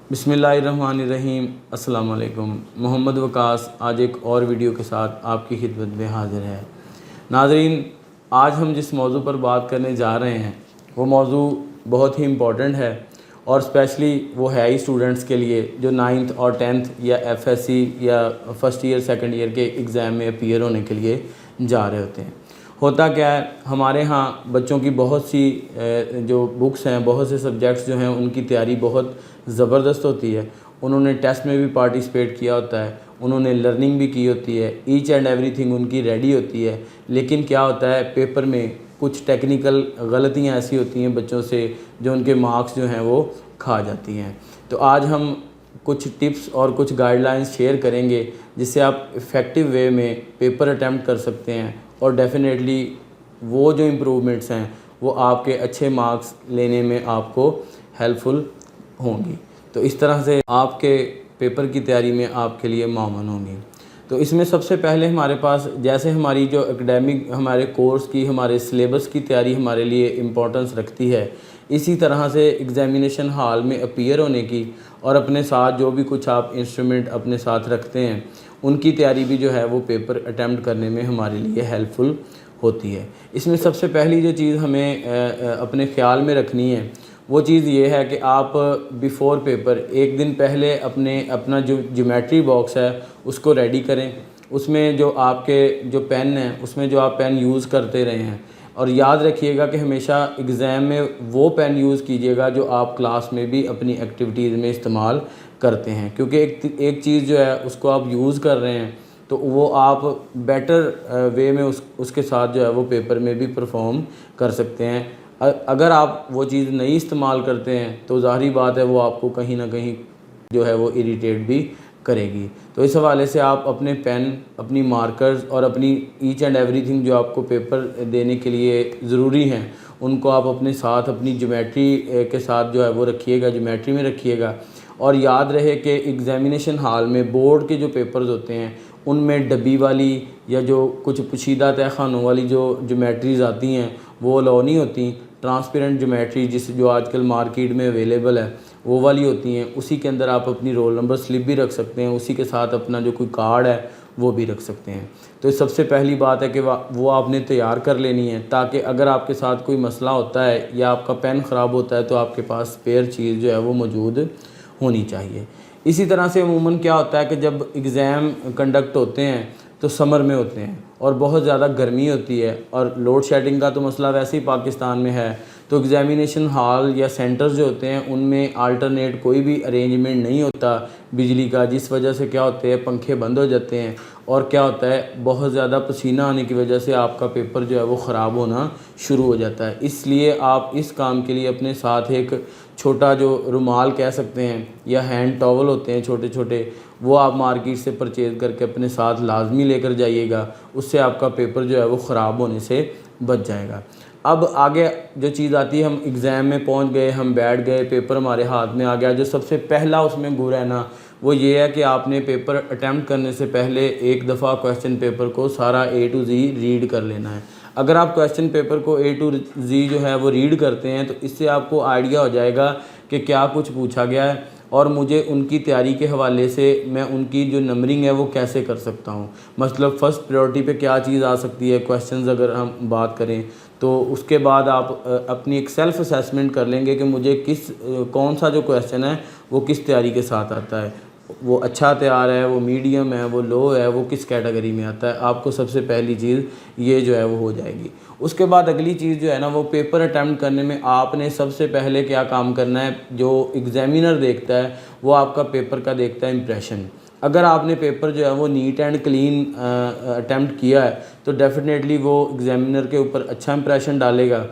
बिस्मिल्लाहिर्रहमानिर्रहीम। अस्सलाम वालेकुम। मोहम्मद वकास आज एक और वीडियो के साथ आपकी खिदमत में हाज़िर है। नाज़रीन, आज हम जिस मौजू पर बात करने जा रहे हैं वो मौजू बहुत ही इम्पॉर्टेंट है और स्पेशली वो है ही स्टूडेंट्स के लिए जो 9th और 10th या FSC या फ़र्स्ट ईयर सेकंड ईयर के एग्ज़ाम में अपीयर होने के लिए जा रहे होते हैं। होता क्या है, हमारे यहाँ बच्चों की बहुत सी जो बुक्स हैं, बहुत से सब्जेक्ट्स जो हैं उनकी तैयारी बहुत ज़बरदस्त होती है। उन्होंने टेस्ट में भी पार्टिसिपेट किया होता है, उन्होंने लर्निंग भी की होती है, ईच एंड एवरीथिंग उनकी रेडी होती है। लेकिन क्या होता है, पेपर में कुछ टेक्निकल गलतियाँ ऐसी होती हैं बच्चों से जो उनके मार्क्स जो हैं वो खा जाती हैं। तो आज हम कुछ टिप्स और कुछ गाइडलाइंस शेयर करेंगे जिससे आप इफ़ेक्टिव वे में पेपर अटैम्प्ट कर सकते हैं और डेफ़िनेटली वो जो इम्प्रूवमेंट्स हैं वो आपके अच्छे मार्क्स लेने में आपको हेल्पफुल होंगी। तो इस तरह से आपके पेपर की तैयारी में आपके लिए मामून होंगी। तो इसमें सबसे पहले हमारे पास जैसे हमारी जो एकेडमिक हमारे कोर्स की हमारे सिलेबस की तैयारी हमारे लिए इम्पोर्टेंस रखती है, इसी तरह से एग्ज़ामिनेशन हॉल में अपीयर होने की और अपने साथ जो भी कुछ आप इंस्ट्रूमेंट अपने साथ रखते हैं उनकी तैयारी भी जो है वो पेपर अटैम्प्ट करने में हमारे लिए हेल्पफुल होती है। इसमें सबसे पहली जो चीज़ हमें अपने ख़्याल में रखनी है वो चीज़ ये है कि आप बिफ़ोर पेपर एक दिन पहले अपना जो ज्योमेट्री बॉक्स है उसको रेडी करें। उसमें जो आपके जो पेन हैं उसमें जो आप पेन यूज़ करते रहे हैं, और याद रखिएगा कि हमेशा एग्ज़ाम में वो पेन यूज़ कीजिएगा जो आप क्लास में भी अपनी एक्टिविटीज़ में इस्तेमाल करते हैं, क्योंकि एक चीज़ जो है उसको आप यूज़ कर रहे हैं तो वो आप बेटर वे में उसके साथ जो है वो पेपर में भी परफॉर्म कर सकते हैं। अगर आप वो चीज़ नहीं इस्तेमाल करते हैं तो ज़ाहिर बात है वो आपको कहीं ना कहीं जो है वो इरिटेट भी करेगी। तो इस हवाले से आप अपने पेन, अपनी मार्कर्स और अपनी ईच एंड एवरीथिंग जो आपको पेपर देने के लिए ज़रूरी हैं उनको आप अपने साथ अपनी ज्योमेट्री के साथ जो है वो रखिएगा, ज्योमेट्री में रखिएगा। और याद रहे कि एग्ज़ामिनेशन हॉल में बोर्ड के जो पेपर्स होते हैं उनमें डब्बी वाली या जो कुछ पोशीदा तहखानों वाली जो ज्योमेट्रीज़ आती हैं वो अलाउ नहीं होती। ट्रांसपेरेंट ज्योमेट्री जो आजकल मार्केट में अवेलेबल है वो वाली होती हैं। उसी के अंदर आप अपनी रोल नंबर स्लिप भी रख सकते हैं, उसी के साथ अपना जो कोई कार्ड है वो भी रख सकते हैं। तो सबसे पहली बात है कि वो आपने तैयार कर लेनी है ताकि अगर आपके साथ कोई मसला होता है या आपका पेन ख़राब होता है तो आपके पास स्पेयर चीज़ जो है वो मौजूद होनी चाहिए। इसी तरह से अमूमन क्या होता है कि जब एग्ज़ाम कंडक्ट होते हैं तो समर में होते हैं और बहुत ज़्यादा गर्मी होती है और लोड शेडिंग का तो मसला वैसे ही पाकिस्तान में है। तो एग्ज़ामिनेशन हॉल या सेंटर्स जो होते हैं उनमें अल्टरनेट कोई भी अरेंजमेंट नहीं होता बिजली का, जिस वजह से क्या होते हैं पंखे बंद हो जाते हैं और क्या होता है बहुत ज़्यादा पसीना आने की वजह से आपका पेपर जो है वो ख़राब होना शुरू हो जाता है। इसलिए आप इस काम के लिए अपने साथ एक छोटा जो रुमाल कह सकते हैं या हैंड टॉवल होते हैं छोटे छोटे, वो आप मार्केट से परचेज़ करके अपने साथ लाजमी लेकर जाइएगा। उससे आपका पेपर जो है वो ख़राब होने से बच जाएगा। अब आगे जो चीज़ आती है, हम एग्ज़ाम में पहुंच गए, हम बैठ गए, पेपर हमारे हाथ में आ गया। जो सबसे पहला उसमें गुर है ना वो ये है कि आपने पेपर अटैम्प्ट करने से पहले एक दफ़ा क्वेश्चन पेपर को सारा A to Z रीड कर लेना है। अगर आप क्वेश्चन पेपर को A to Z जो है वो रीड करते हैं तो इससे आपको आइडिया हो जाएगा कि क्या कुछ पूछा गया है और मुझे उनकी तैयारी के हवाले से मैं उनकी जो नंबरिंग है वो कैसे कर सकता हूँ। मतलब फ़र्स्ट प्रायोरिटी पे क्या चीज़ आ सकती है क्वेश्चंस अगर हम बात करें तो उसके बाद आप अपनी एक सेल्फ़ असेसमेंट कर लेंगे कि मुझे कौन सा जो क्वेश्चन है वो किस तैयारी के साथ आता है, वो अच्छा तैयार है, वो मीडियम है, वो लो है, वो किस कैटेगरी में आता है। आपको सबसे पहली चीज़ ये जो है वो हो जाएगी। उसके बाद अगली चीज़ जो है ना वो पेपर अटैम्प्ट करने में आपने सबसे पहले क्या काम करना है, जो एग्ज़ामिनर देखता है वो आपका पेपर का देखता है इम्प्रेशन। अगर आपने पेपर जो है वो नीट एंड क्लीन अटैम्प्ट किया है तो डेफ़िनेटली वो एग्ज़ामिनर के ऊपर अच्छा इंप्रेशन डालेगा।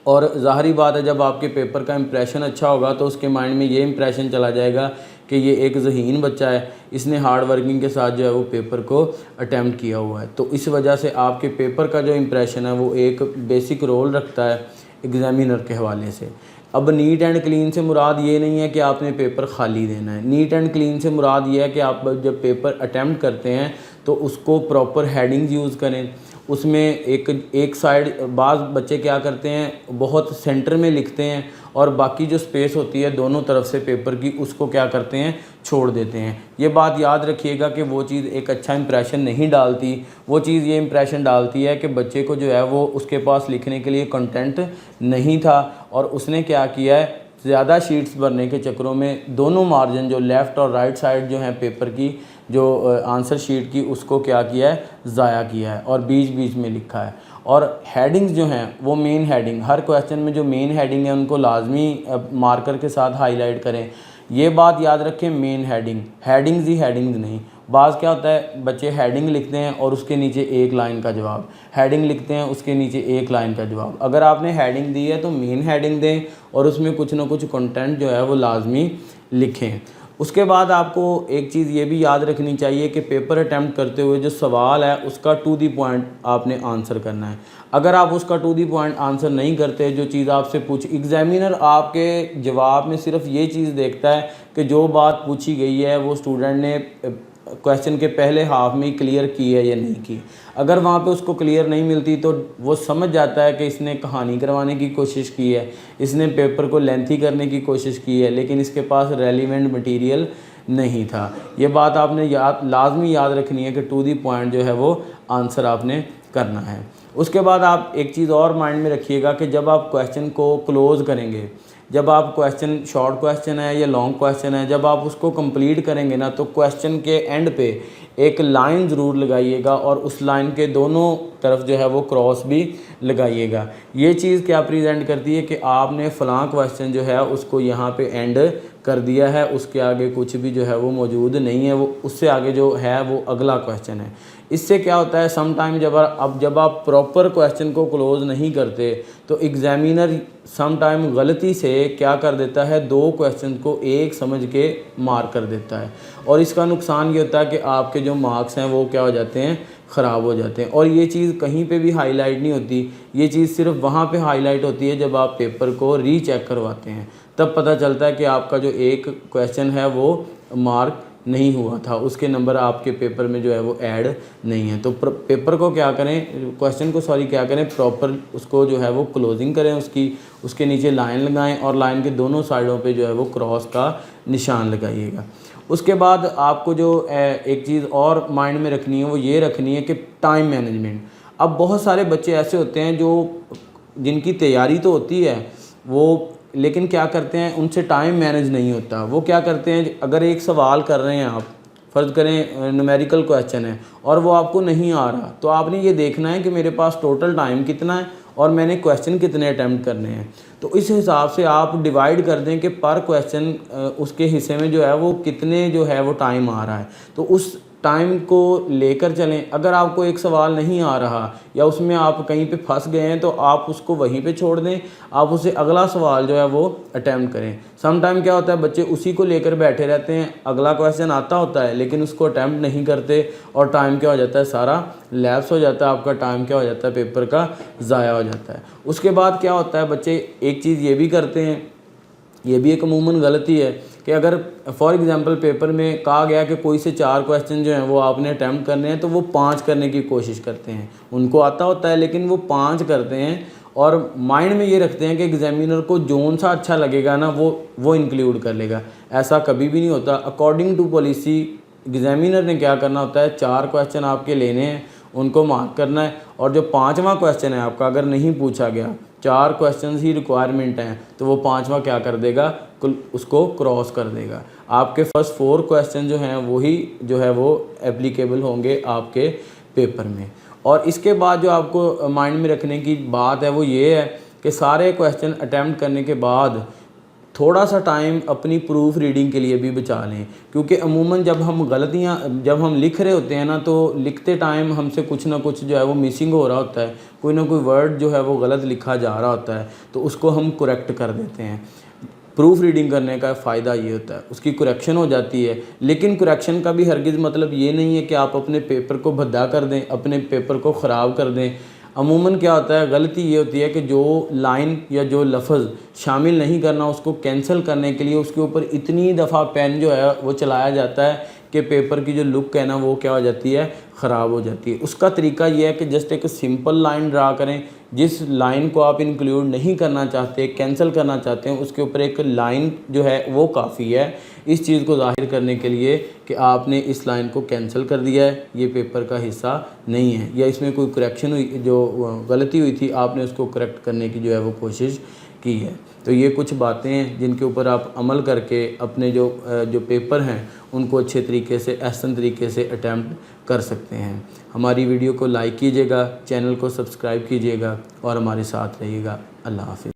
और ज़ाहिरी बात है जब आपके पेपर का इंप्रेशन अच्छा होगा तो उसके माइंड में ये इंप्रेशन चला जाएगा कि ये एक ज़हीन बच्चा है, इसने हार्ड वर्किंग के साथ जो है वो पेपर को अटैम्प्ट किया हुआ है। तो इस वजह से आपके पेपर का जो इंप्रेशन है वो एक बेसिक रोल रखता है एग्ज़ामिनर के हवाले से। अब नीट एंड क्लीन से मुराद ये नहीं है कि आपने पेपर खाली देना है। नीट एंड क्लीन से मुराद ये है कि आप जब पेपर अटैम्प्ट करते हैं तो उसको प्रॉपर हेडिंग्स यूज़ करें, उसमें एक साइड बाज़ बच्चे क्या करते हैं बहुत सेंटर में लिखते हैं और बाकी जो स्पेस होती है दोनों तरफ से पेपर की उसको क्या करते हैं छोड़ देते हैं। ये बात याद रखिएगा कि वो चीज़ एक अच्छा इंप्रेशन नहीं डालती। वो चीज़ ये इंप्रेशन डालती है कि बच्चे को जो है वो उसके पास लिखने के लिए कंटेंट नहीं था और उसने क्या किया है ज़्यादा शीट्स भरने के चक्करों में दोनों मार्जिन जो लेफ़्ट और राइट साइड जो हैं पेपर की जो आंसर शीट की उसको क्या किया है ज़ाया किया है और बीच बीच में लिखा है। और हेडिंग्स जो हैं वो मेन हेडिंग हर क्वेश्चन में जो मेन हेडिंग है उनको लाजमी मार्कर के साथ हाईलाइट करें। ये बात याद रखें मेन हेडिंग्स ही हेडिंग्स नहीं। बाज़ क्या होता है बच्चे हेडिंग लिखते हैं और उसके नीचे एक लाइन का जवाब, हेडिंग लिखते हैं उसके नीचे एक लाइन का जवाब। अगर आपने हेडिंग दी है तो मेन हेडिंग दें और उसमें कुछ ना कुछ कंटेंट जो है वो लाजमी लिखें। उसके बाद आपको एक चीज़ ये भी याद रखनी चाहिए कि पेपर अटैम्प्ट करते हुए जो सवाल है उसका टू दी पॉइंट आपने आंसर करना है। अगर आप उसका टू दी पॉइंट आंसर नहीं करते, जो चीज़ आपसे एग्ज़ामिनर आपके जवाब में सिर्फ ये चीज़ देखता है कि जो बात पूछी गई है वो स्टूडेंट ने क्वेश्चन के पहले हाफ में क्लियर की है या नहीं की। अगर वहाँ पे उसको क्लियर नहीं मिलती तो वो समझ जाता है कि इसने कहानी करवाने की कोशिश की है, इसने पेपर को लेंथी करने की कोशिश की है, लेकिन इसके पास रेलिवेंट मटेरियल नहीं था। ये बात आपने लाजमी याद रखनी है कि टू दी पॉइंट जो है वो आंसर आपने करना है। उसके बाद आप एक चीज़ और माइंड में रखिएगा कि जब आप क्वेश्चन को क्लोज़ करेंगे, जब आप क्वेश्चन शॉर्ट क्वेश्चन है या लॉन्ग क्वेश्चन है, जब आप उसको कंप्लीट करेंगे ना तो क्वेश्चन के एंड पे एक लाइन ज़रूर लगाइएगा और उस लाइन के दोनों तरफ जो है वो क्रॉस भी लगाइएगा। ये चीज़ क्या प्रेजेंट करती है कि आपने फ़लाँ क्वेश्चन जो है उसको यहाँ पे एंड कर दिया है, उसके आगे कुछ भी जो है वो मौजूद नहीं है, वो उससे आगे जो है वो अगला क्वेश्चन है। इससे क्या होता है सम टाइम जब आप प्रॉपर क्वेश्चन को क्लोज़ नहीं करते तो एग्ज़ामिनर सम टाइम गलती से क्या कर देता है दो क्वेश्चन को एक समझ के मार्क कर देता है और इसका नुकसान ये होता है कि आपके जो मार्क्स हैं वो क्या हो जाते हैं ख़राब हो जाते हैं। और ये चीज़ कहीं पे भी हाईलाइट नहीं होती, ये चीज़ सिर्फ वहाँ पे हाईलाइट होती है जब आप पेपर को रीचेक करवाते हैं, तब पता चलता है कि आपका जो एक क्वेश्चन है वो मार्क नहीं हुआ था, उसके नंबर आपके पेपर में जो है वो ऐड नहीं है। तो पेपर को क्या करें क्वेश्चन को क्या करें प्रॉपर उसको जो है वो क्लोजिंग करें, उसके नीचे लाइन लगाएं और लाइन के दोनों साइडों पे जो है वो क्रॉस का निशान लगाइएगा। उसके बाद आपको जो एक चीज़ और माइंड में रखनी है वो ये रखनी है कि टाइम मैनेजमेंट। अब बहुत सारे बच्चे ऐसे होते हैं जिनकी तैयारी तो होती है वो, लेकिन क्या करते हैं उनसे टाइम मैनेज नहीं होता। वो क्या करते हैं अगर एक सवाल कर रहे हैं आप फ़र्ज़ करें न्यूमेरिकल क्वेश्चन है और वो आपको नहीं आ रहा, तो आपने ये देखना है कि मेरे पास टोटल टाइम कितना है और मैंने क्वेश्चन कितने अटैम्प्ट करने हैं। तो इस हिसाब से आप डिवाइड कर दें कि पर क्वेश्चन उसके हिस्से में जो है वो कितने जो है वो टाइम आ रहा है, तो उस टाइम को लेकर चलें। अगर आपको एक सवाल नहीं आ रहा या उसमें आप कहीं पे फंस गए हैं तो आप उसको वहीं पे छोड़ दें, आप उसे अगला सवाल जो है वो अटैम्प्ट करें। सम टाइम क्या होता है बच्चे उसी को लेकर बैठे रहते हैं, अगला क्वेश्चन आता होता है लेकिन उसको अटैम्प्ट नहीं करते और टाइम क्या हो जाता है सारा लैप्स हो जाता है, आपका टाइम क्या हो जाता है पेपर का ज़ाया हो जाता है। उसके बाद क्या होता है बच्चे एक चीज़ ये भी करते हैं, ये भी एक अमूमन गलती है कि अगर फॉर एग्ज़ाम्पल पेपर में कहा गया कि कोई से 4 क्वेश्चन जो हैं वो आपने अटैम्प्ट करने हैं तो वो 5 करने की कोशिश करते हैं। उनको आता होता है लेकिन वो 5 करते हैं और माइंड में ये रखते हैं कि एग्ज़ामिनर को जोन सा अच्छा लगेगा ना वो इंक्लूड कर लेगा। ऐसा कभी भी नहीं होता। अकॉर्डिंग टू पॉलिसी एग्ज़ामिनर ने क्या करना होता है 4 क्वेश्चन आपके लेने हैं, उनको मार्क करना है और जो 5वां क्वेश्चन है आपका अगर नहीं पूछा गया, 4 क्वेश्चंस ही रिक्वायरमेंट हैं, तो वो 5वां क्या कर देगा उसको क्रॉस कर देगा। आपके फर्स्ट 4 क्वेश्चन जो हैं वही जो है वो एप्लीकेबल होंगे आपके पेपर में। और इसके बाद जो आपको माइंड में रखने की बात है वो ये है कि सारे क्वेश्चन अटैम्प्ट करने के बाद थोड़ा सा टाइम अपनी प्रूफ रीडिंग के लिए भी बचा लें, क्योंकि अमूमन जब हम लिख रहे होते हैं ना तो लिखते टाइम हमसे कुछ ना कुछ जो है वो मिसिंग हो रहा होता है, कोई ना कोई वर्ड जो है वो गलत लिखा जा रहा होता है, तो उसको हम करेक्ट कर देते हैं। प्रूफ रीडिंग करने का फ़ायदा ये होता है, उसकी करेक्शन हो जाती है। लेकिन करेक्शन का भी हरगिज़ मतलब ये नहीं है कि आप अपने पेपर को भद्दा कर दें, अपने पेपर को ख़राब कर दें। अमूमन क्या होता है गलती ये होती है कि जो लाइन या जो लफ्ज़ शामिल नहीं करना उसको कैंसिल करने के लिए उसके ऊपर इतनी दफ़ा पेन जो है वो चलाया जाता है कि पेपर की जो लुक है ना वो क्या हो जाती है, ख़राब हो जाती है। उसका तरीका ये है कि जस्ट एक सिंपल लाइन ड्रा करें। जिस लाइन को आप इंक्लूड नहीं करना चाहते, कैंसिल करना चाहते हैं, उसके ऊपर एक लाइन जो है वो काफ़ी है इस चीज़ को ज़ाहिर करने के लिए कि आपने इस लाइन को कैंसिल कर दिया है, ये पेपर का हिस्सा नहीं है, या इसमें कोई करेक्शन हुई, जो गलती हुई थी आपने उसको करेक्ट करने की जो है वो कोशिश की है। तो ये कुछ बातें हैं जिनके ऊपर आप अमल करके अपने जो पेपर हैं उनको अच्छे तरीके से, एहसन तरीके से अटैम्प्ट कर सकते हैं। हमारी वीडियो को लाइक कीजिएगा, चैनल को सब्सक्राइब कीजिएगा और हमारे साथ रहिएगा। अल्लाह हाफ़िज़।